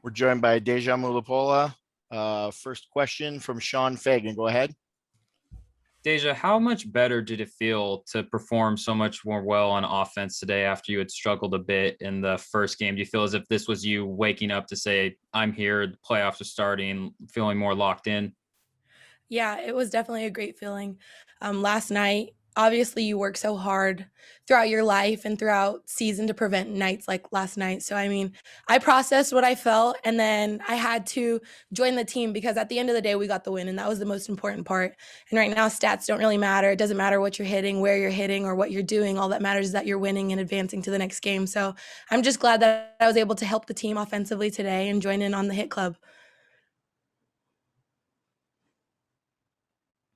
We're joined by Deja Mulapola. First question from Sean Fagan. Go ahead. Deja, how much better did it feel to perform so much more well on offense today after you had struggled a bit in the first game? Do you feel as if this was you waking up to say, I'm here, the playoffs are starting, feeling more locked in? Yeah, it was definitely a great feeling. Last night, obviously, you work so hard throughout your life and throughout season to prevent nights like last night. So, I mean, I processed what I felt, and then I had to join the team because at the end of the day, we got the win, and that was the most important part. And right now, stats don't really matter. It doesn't matter what you're hitting, where you're hitting, or what you're doing. All that matters is that you're winning and advancing to the next game. So, I'm just glad that I was able to help the team offensively today and join in on the hit club.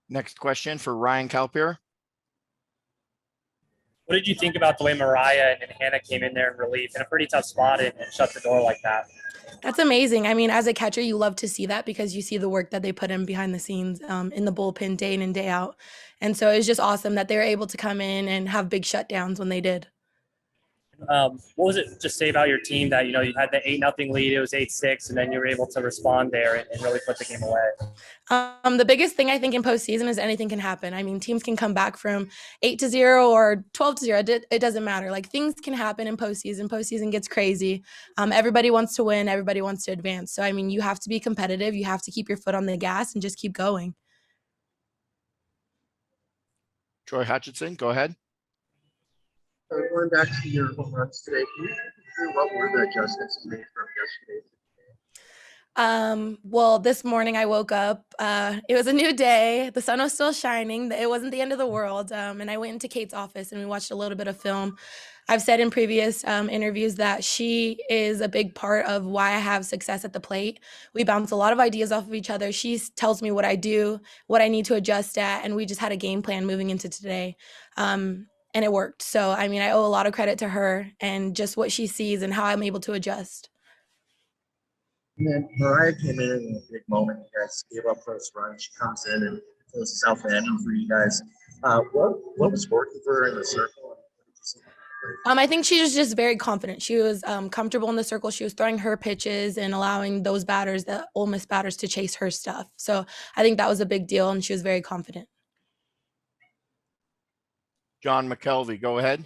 Next question for Ryan Kalpier. What did you think about the way Mariah and Hannah came in there in relief in a pretty tough spot and shut the door like that? That's amazing. I mean, as a catcher, you love to see that because you see the work that they put in behind the scenes in the bullpen day in and day out. And so it's just awesome that they were able to come in and have big shutdowns when they did. What was it just say about your team that, you had the 8-0 lead, it was 8-6, and then you were able to respond there and really put the game away? The biggest thing I think in postseason is anything can happen. I mean, teams can come back from 8-0 or 12-0. It doesn't matter. Like, things can happen in postseason. Postseason gets crazy. Everybody wants to win. Everybody wants to advance. So, I mean, you have to be competitive. You have to keep your foot on the gas and just keep going. Troy Hutchinson, go ahead. Going back to your home runs today, can you take me through what were the adjustments you made from yesterday? Well, this morning I woke up. It was a new day. The sun was still shining. It wasn't the end of the world. And I went into Kate's office and we watched a little bit of film. I've said in previous interviews that she is a big part of why I have success at the plate. We bounce a lot of ideas off of each other. She tells me what I do, what I need to adjust at, and we just had a game plan moving into today. And it worked. So, I mean, I owe a lot of credit to her and just what she sees and how I'm able to adjust. And then Mariah came in a big moment. You guys gave up first run. She comes in and closes out the ending for you guys. What was working for her in the circle? I think she was just very confident. She was comfortable in the circle. She was throwing her pitches and allowing those batters, the Ole Miss batters, to chase her stuff. So I think that was a big deal, and she was very confident. John McKelvey, go ahead.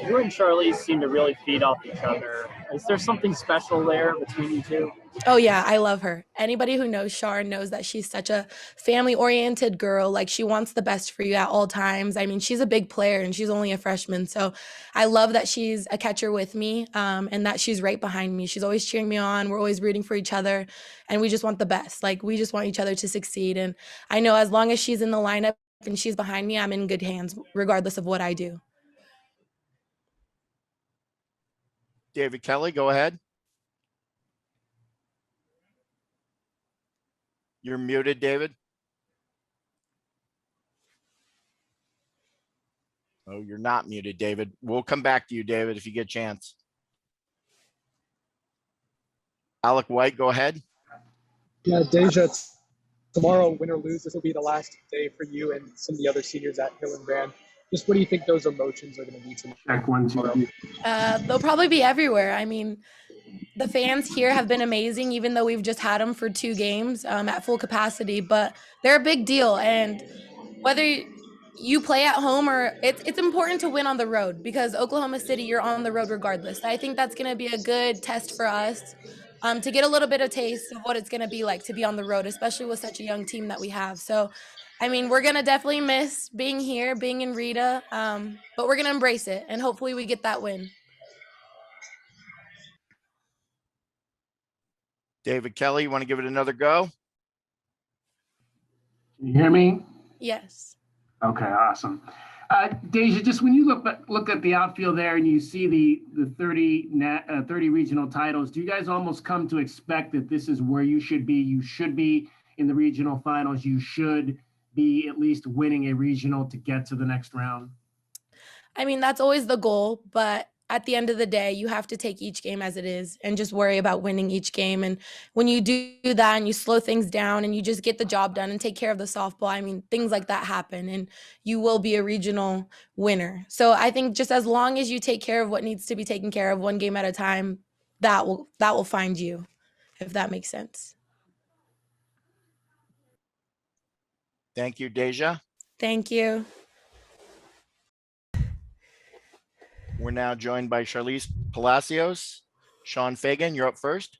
You and Charlie seem to really feed off each other. Is there something special there between you two? Oh, yeah, I love her. Anybody who knows Char knows that she's such a family-oriented girl. Like, she wants the best for you at all times. I mean, she's a big player, and she's only a freshman. So I love that she's a catcher with me and that she's right behind me. She's always cheering me on. We're always rooting for each other, and we just want the best. Like, we just want each other to succeed. And I know as long as she's in the lineup and she's behind me, I'm in good hands, regardless of what I do. David Kelly, go ahead. You're muted, David. Oh, you're not muted, David. We'll come back to you, David, if you get a chance. Alec White, go ahead. Yeah, Deja, tomorrow, win or lose, this will be the last day for you and some of the other seniors at Hillenbrand. Just what do you think those emotions are going to be tomorrow? They'll probably be everywhere. I mean, the fans here have been amazing, even though we've just had them for 2 games at full capacity. But they're a big deal. And whether you play at home or it's important to win on the road because Oklahoma City, you're on the road regardless. I think that's going to be a good test for us to get a little bit of taste of what it's going to be like to be on the road, especially with such a young team that we have. So, I mean, we're going to definitely miss being here, being in Rita, but we're going to embrace it, and hopefully we get that win. David Kelly, you want to give it another go? Can you hear me? Yes. Okay, awesome. Deja, just when you look at the outfield there and you see the 30 regional titles, do you guys almost come to expect that this is where you should be? You should be in the regional finals. You should be at least winning a regional to get to the next round? I mean, that's always the goal, but at the end of the day, you have to take each game as it is and just worry about winning each game. And when you do that and you slow things down and you just get the job done and take care of the softball, I mean, things like that happen and you will be a regional winner. So I think just as long as you take care of what needs to be taken care of 1 game at a time, that will find you. if that makes sense. Thank you, Deja. Thank you. We're now joined by Charlize Palacios. Sean Fagan, you're up first.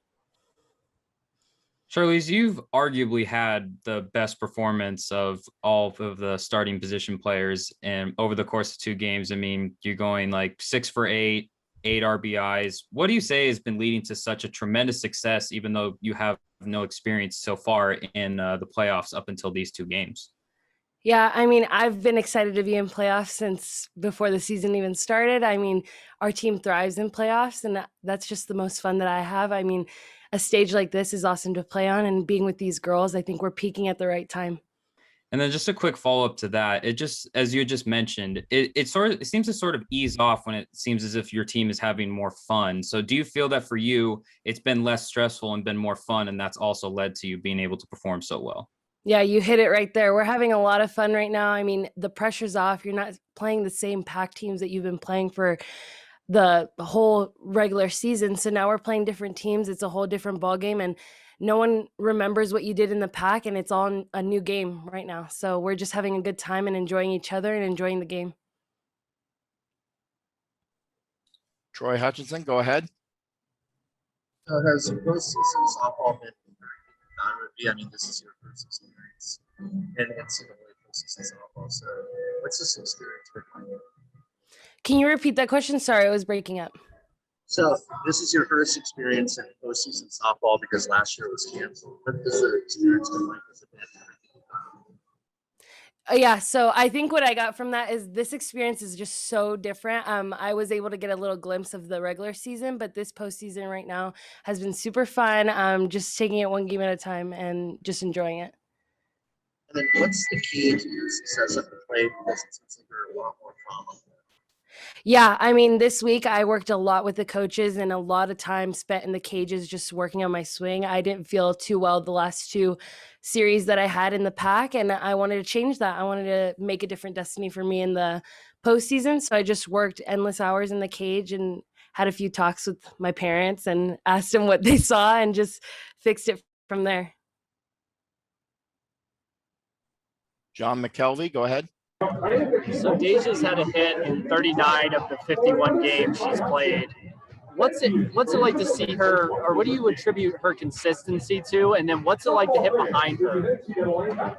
Charlize, you've arguably had the best performance of all of the starting position players and over the course of 2 games. I mean, you're going like 6 for 8, 8 RBIs. What do you say has been leading to such a tremendous success, even though you have no experience so far in the playoffs up until these 2 games? Yeah, I mean, I've been excited to be in playoffs since before the season even started. I mean, our team thrives in playoffs, and that's just the most fun that I have. I mean, a stage like this is awesome to play on, and being with these girls, I think we're peaking at the right time. And then just a quick follow-up to that, it just, as you just mentioned, it seems to sort of ease off when it seems as if your team is having more fun. So do you feel that for you, it's been less stressful and been more fun, and that's also led to you being able to perform so well? Yeah, you hit it right there. We're having a lot of fun right now. I mean, the pressure's off. You're not playing the same pack teams that you've been playing for the whole regular season. So now we're playing different teams. It's a whole different ball game, and no one remembers what you did in the pack, and it's all a new game right now. So we're just having a good time and enjoying each other and enjoying the game. Troy Hutchinson, go ahead. Has postseason softball been I mean, this is your first experience in NCAA postseason softball. So, what's this experience been like? Can you repeat that question? Sorry, I was breaking up. So, this is your first experience in postseason softball because last year was canceled. What has the experience been like as a band? Yeah, so I think what I got from that is this experience is just so different. I was able to get a little glimpse of the regular season, but this postseason right now has been super fun. Just taking it one game at a time and just enjoying it. And then what's the key to your success at the plate? Because it seems like you're a lot more calm. Yeah, I mean, this week I worked a lot with the coaches and a lot of time spent in the cages just working on my swing. I didn't feel too well the last 2 series that I had in the pack, and I wanted to change that. I wanted to make a different destiny for me in the postseason. So I just worked endless hours in the cage and had a few talks with my parents and asked them what they saw and just fixed it from there. John McKelvey, go ahead. So Deja's had a hit in 39 of the 51 games she's played. What's it like to see her, or what do you attribute her consistency to? And then what's it like to hit behind her?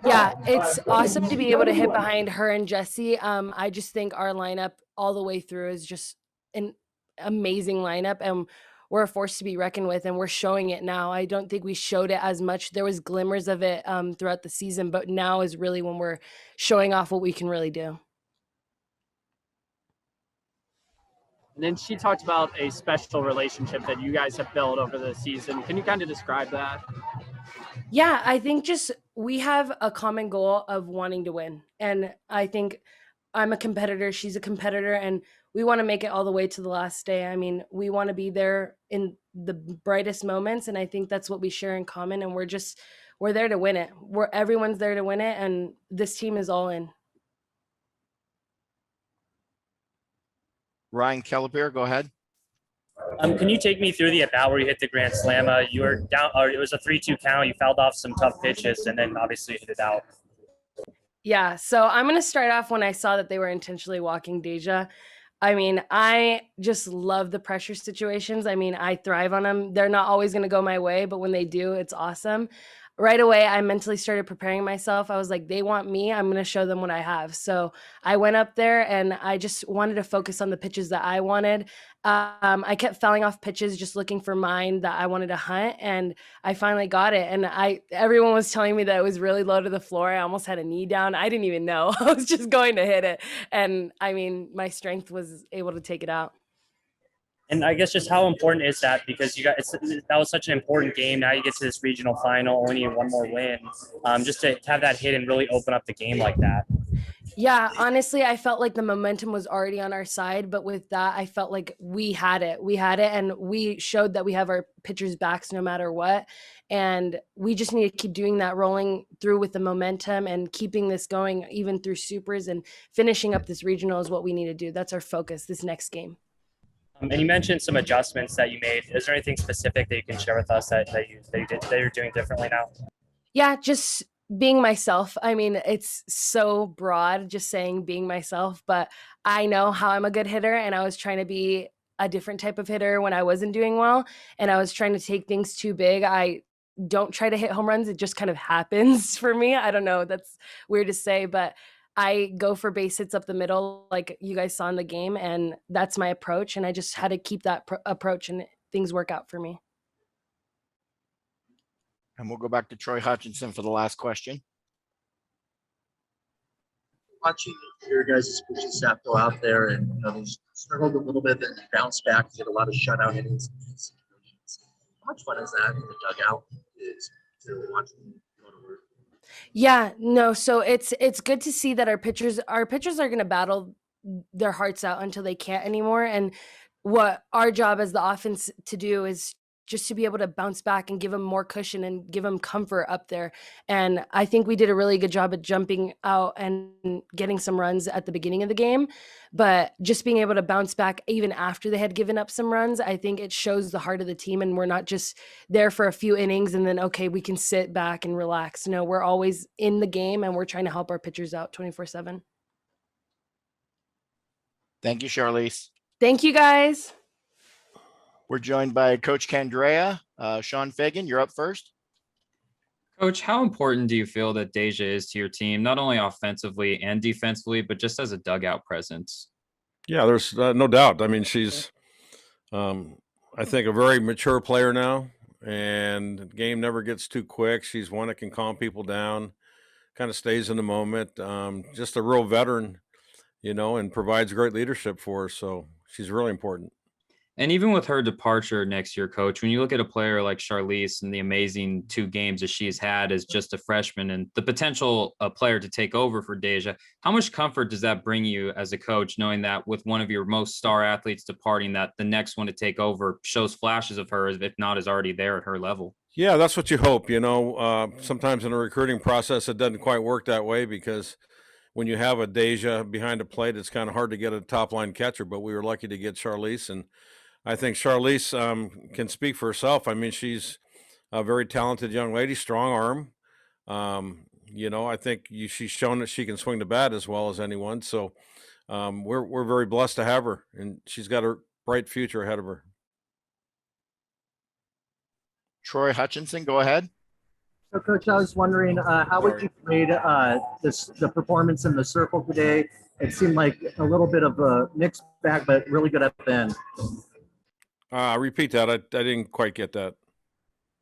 Yeah, it's awesome to be able to hit behind her and Jessie. I just think our lineup all the way through is just an amazing lineup, and we're a force to be reckoned with, and we're showing it now. I don't think we showed it as much. There was glimmers of it throughout the season, but now is really when we're showing off what we can really do. And then she talked about a special relationship that you guys have built over the season. Can you kind of describe that? Yeah, I think just we have a common goal of wanting to win. And I think I'm a competitor, she's a competitor, and we want to make it all the way to the last day. I mean, we want to be there in the brightest moments, and I think that's what we share in common, and we're there to win it. Everyone's there to win it, and this team is all in. Ryan Calipier, go ahead. Can you take me through the at-bat where you hit the grand slam? You were down, or it was a 3-2 count. You fouled off some tough pitches, and then obviously hit it out. Yeah, so I'm going to start off when I saw that they were intentionally walking Deja. I mean, I just love the pressure situations. I mean, I thrive on them. They're not always going to go my way, but when they do, it's awesome. Right away, I mentally started preparing myself. I was like, they want me. I'm going to show them what I have. So I went up there and I just wanted to focus on the pitches that I wanted. I kept fouling off pitches, just looking for mine that I wanted to hunt. And I finally got it. And everyone was telling me that it was really low to the floor. I almost had a knee down. I didn't even know. I was just going to hit it. And I mean, my strength was able to take it out. And I guess just how important is that? Because that was such an important game. Now you get to this regional final, only need one more win. Just to have that hit and really open up the game like that. Yeah, honestly, I felt like the momentum was already on our side. But with that, I felt like we had it. We had it, and we showed that we have our pitchers' backs no matter what. And we just need to keep doing that, rolling through with the momentum and keeping this going even through supers and finishing up this regional is what we need to do. That's our focus this next game. And you mentioned some adjustments that you made. Is there anything specific that you can share with us that you're doing differently now? Yeah, just being myself. I mean, it's so broad just saying being myself, but I know how I'm a good hitter, and I was trying to be a different type of hitter when I wasn't doing well, and I was trying to take things too big. I don't try to hit home runs. It just kind of happens for me. I don't know. That's weird to say, but I go for base hits up the middle, like you guys saw in the game, and that's my approach. And I just had to keep that approach, and things work out for me. And we'll go back to Troy Hutchinson for the last question. Watching your guys' pitching staff go out there and they struggled a little bit, then bounce back, get a lot of shutout innings. How much fun is that in the dugout? Is to watch them go to work? Yeah, no, so it's good to see that our pitchers are going to battle their hearts out until they can't anymore, and what our job as the offense to do is just to be able to bounce back and give them more cushion and give them comfort up there. And I think we did a really good job at jumping out and getting some runs at the beginning of the game, but just being able to bounce back even after they had given up some runs, I think it shows the heart of the team, and we're not just there for a few innings and then okay, we can sit back and relax. No, we're always in the game, and we're trying to help our pitchers out 24/7. Thank you, Charlize. Thank you guys. We're joined by Coach Candrea. Sean Fagan, you're up first. Coach, how important do you feel that Deja is to your team, not only offensively and defensively, but just as a dugout presence? Yeah, there's no doubt. I mean, she's, I think, a very mature player now, and the game never gets too quick. She's one that can calm people down, kind of stays in the moment. Just a real veteran, and provides great leadership for us. So she's really important. And even with her departure next year, Coach, when you look at a player like Charlize and the amazing 2 games that she's had as just a freshman and the potential player to take over for Deja, how much comfort does that bring you as a coach, knowing that with one of your most star athletes departing, that the next one to take over shows flashes of her, if not is already there at her level? Yeah, that's what you hope. Sometimes in a recruiting process, it doesn't quite work that way because when you have a Deja behind a plate, it's kind of hard to get a top line catcher, but we were lucky to get Charlize, and I think Charlize can speak for herself. I mean, she's a very talented young lady, strong arm. I think she's shown that she can swing the bat as well as anyone. So we're very blessed to have her, and she's got a bright future ahead of her. Troy Hutchinson, go ahead. So, Coach, I was wondering, how would you grade the performance in the circle today? It seemed like a little bit of a mixed bag, but really good at the end. Repeat that. I didn't quite get that.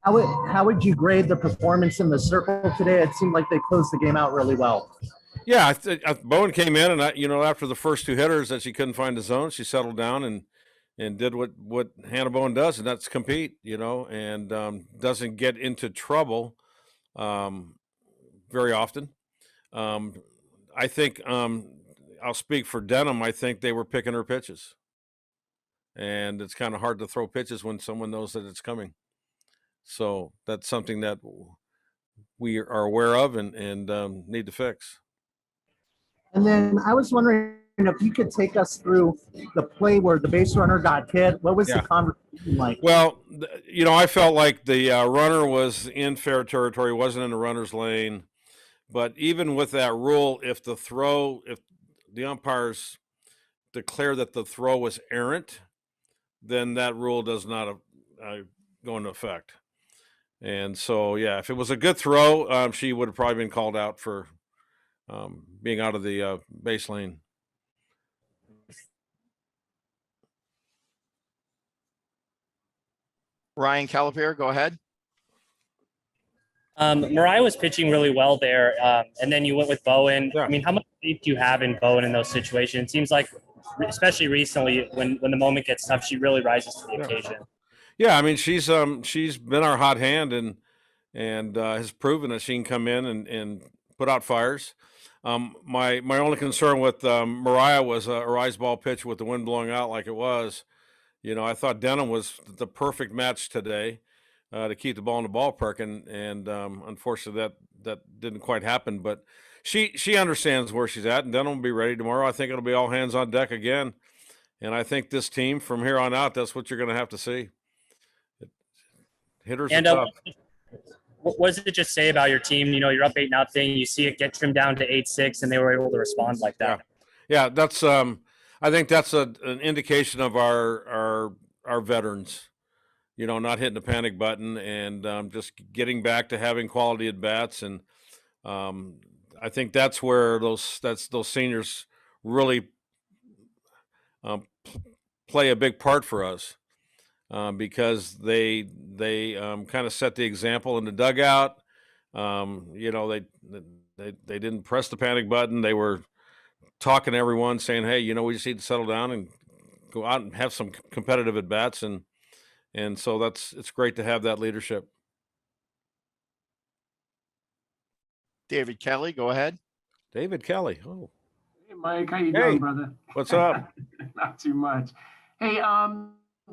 How would you grade the performance in the circle today? It seemed like they closed the game out really well. Yeah, Bowen came in, and after the first 2 hitters that she couldn't find the zone, she settled down and did what Hannah Bowen does, and that's compete. And doesn't get into trouble very often. I think I'll speak for Denham. I think they were picking her pitches. And it's kind of hard to throw pitches when someone knows that it's coming. So that's something that we are aware of and need to fix. And then I was wondering if you could take us through the play where the base runner got hit. What was the conversation like? Well, I felt like the runner was in fair territory, wasn't in the runner's lane. But even with that rule, if the umpires declare that the throw was errant, then that rule does not go into effect. And so, yeah, if it was a good throw, she would have probably been called out for being out of the base lane. Ryan Calipari, go ahead. Mariah was pitching really well there, and then you went with Bowen. Yeah. I mean, how much faith do you have in Bowen in those situations? It seems like, especially recently, when the moment gets tough, she really rises to the occasion. Yeah, I mean, she's been our hot hand and has proven that she can come in and put out fires. My only concern with Mariah was a rise ball pitch with the wind blowing out like it was. I thought Denham was the perfect match today to keep the ball in the ballpark, and unfortunately that didn't quite happen. But she understands where she's at, and Denham will be ready tomorrow. I think it'll be all hands on deck again. And I think this team from here on out, that's what you're going to have to see. Hitters And are tough. what does it just say about your team? You know, you're up 8-0. You see it get trimmed down to 8-6, and they were able to respond like that. Yeah, that's I think that's an indication of our veterans, you know, not hitting the panic button and just getting back to having quality at bats. And I think that's where those seniors really play a big part for us because they kind of set the example in the dugout. You know, they didn't press the panic button. They were talking to everyone, saying, "Hey, you know, we just need to settle down and go out and have some competitive at bats." And so it's great to have that leadership. David Kelly, go ahead. David Kelly. Oh, Hey, Mike, how you Hey. doing, brother? what's up? Not too much. Hey,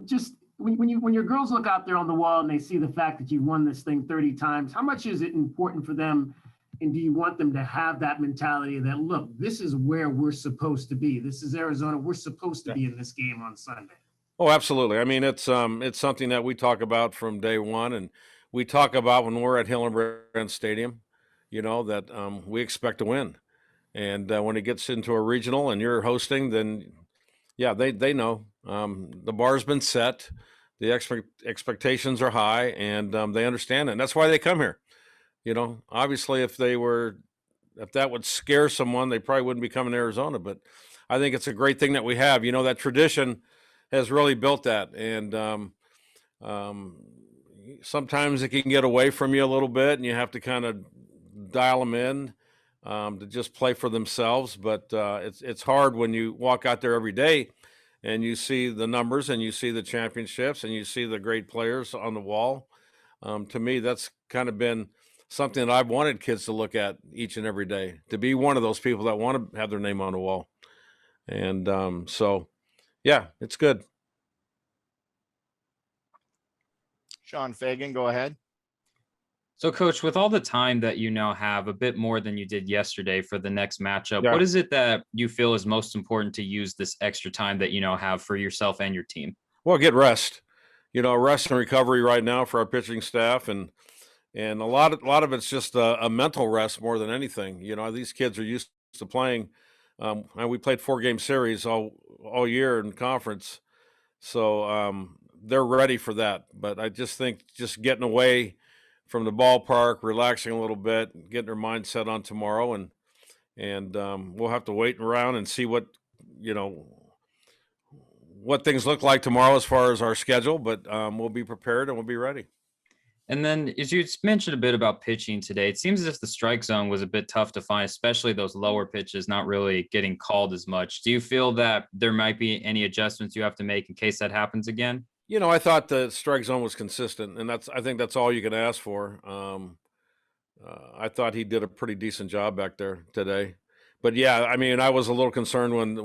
just when your girls look out there on the wall and they see the fact that you've won this thing 30 times, how much is it important for them? And do you want them to have that mentality that, look, this is where we're supposed to be. This is Arizona. We're supposed to be in this game on Sunday. Oh, absolutely. I mean, it's something that we talk about from day one, and we talk about when we're at Hillenbrand Stadium, you know, that we expect to win. And when it gets into a regional and you're hosting, then yeah, they know the bar's been set, the expectations are high, and they understand it. And that's why they come here. You know, obviously, if that would scare someone, they probably wouldn't be coming to Arizona. But I think it's a great thing that we have. You know, that tradition has really built that, and sometimes it can get away from you a little bit, and you have to kind of dial them in to just play for themselves. But it's hard when you walk out there every day and you see the numbers and you see the championships and you see the great players on the wall. To me, that's kind of been something that I've wanted kids to look at each and every day, to be one of those people that want to have their name on the wall. And so, yeah, it's good. Sean Fagan, go ahead. So, Coach, with all the time that you now have, a bit more than you did yesterday for the next matchup, Yeah. what is it that you feel is most important to use this extra time that you now have for yourself and your team? Well, get rest. You know, rest and recovery right now for our pitching staff, and a lot of it's just a mental rest more than anything. You know, these kids are used to playing. And we played 4-game series all year in conference, so they're ready for that. But I just think just getting away from the ballpark, relaxing a little bit, getting their mindset on tomorrow, and we'll have to wait around and see what things look like tomorrow as far as our schedule. But we'll be prepared and we'll be ready. And then, as you mentioned a bit about pitching today, it seems as if the strike zone was a bit tough to find, especially those lower pitches not really getting called as much. Do you feel that there might be any adjustments you have to make in case that happens again? You know, I thought the strike zone was consistent, and I think that's all you can ask for. I thought he did a pretty decent job back there today. But yeah, I mean, I was a little concerned when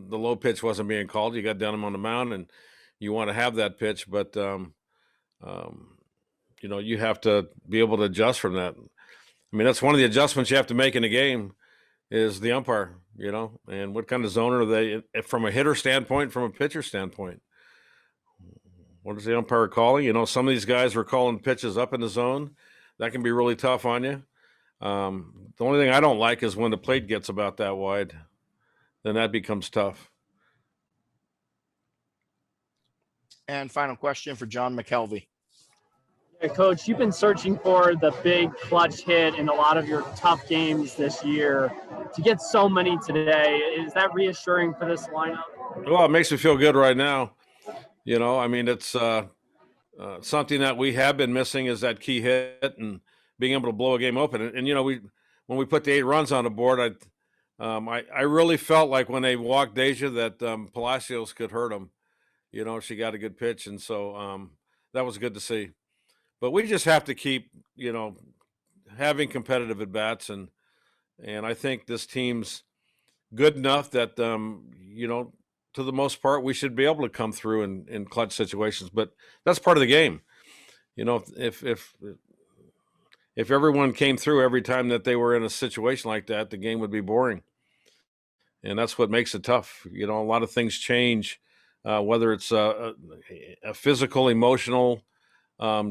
the low pitch wasn't being called. You got down him on the mound, and you want to have that pitch, but you know, you have to be able to adjust from that. I mean, that's one of the adjustments you have to make in a game is the umpire, you know, and what kind of zone are they from a hitter standpoint, from a pitcher standpoint. What is the umpire calling? You know, some of these guys were calling pitches up in the zone. That can be really tough on you. The only thing I don't like is when the plate gets about that wide. Then that becomes tough. And final question for John McKelvey. Yeah, Coach, you've been searching for the big clutch hit in a lot of your tough games this year. To get so many today, is that reassuring for this lineup? Well, it makes me feel good right now. You know, I mean, it's something that we have been missing is that key hit and being able to blow a game open. And you know, when we put the 8 runs on the board, I really felt like when they walked Deja that Palacios could hurt him. You know, she got a good pitch, and so that was good to see. But we just have to keep, you know, having competitive at bats, and I think this team's good enough that you know, to the most part, we should be able to come through in clutch situations. But that's part of the game. You know, if everyone came through every time that they were in a situation like that, the game would be boring. and that's what makes it tough. You know, a lot of things change, whether it's a physical, emotional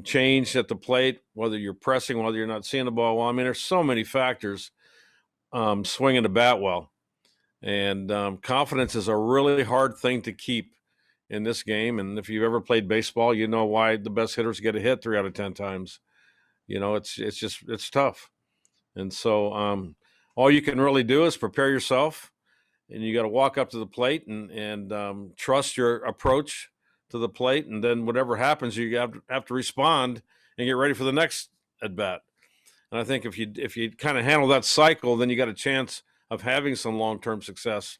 change at the plate, whether you're pressing, whether you're not seeing the ball well. I mean, there's so many factors swinging the bat well. And confidence is a really hard thing to keep in this game. And if you've ever played baseball, you know why the best hitters get a hit 3 out of 10 times. You know, it's tough. And so all you can really do is prepare yourself, and you got to walk up to the plate and trust your approach to the plate. And then whatever happens, you have to respond and get ready for the next at bat. And I think if you kind of handle that cycle, then you got a chance of having some long-term success.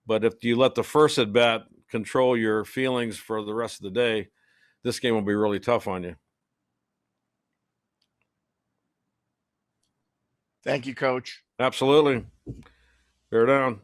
But if you let the first at bat control your feelings for the rest of the day, this game will be really tough on you. Thank you, Coach. Absolutely. Bear down.